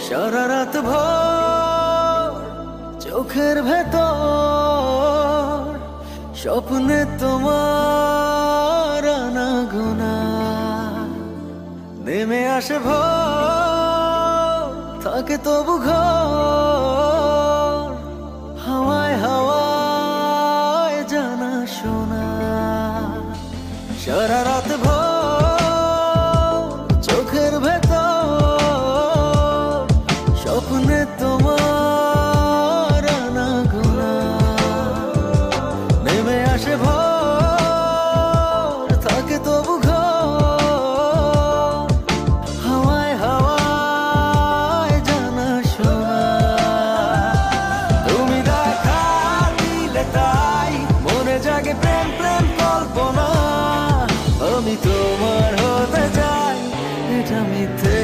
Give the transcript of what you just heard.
সারা রাত ভর চোখের ভেতর স্বপ্নে তোমার আনাগোনা নেমে আসে ভোর থাকে তবু ঘর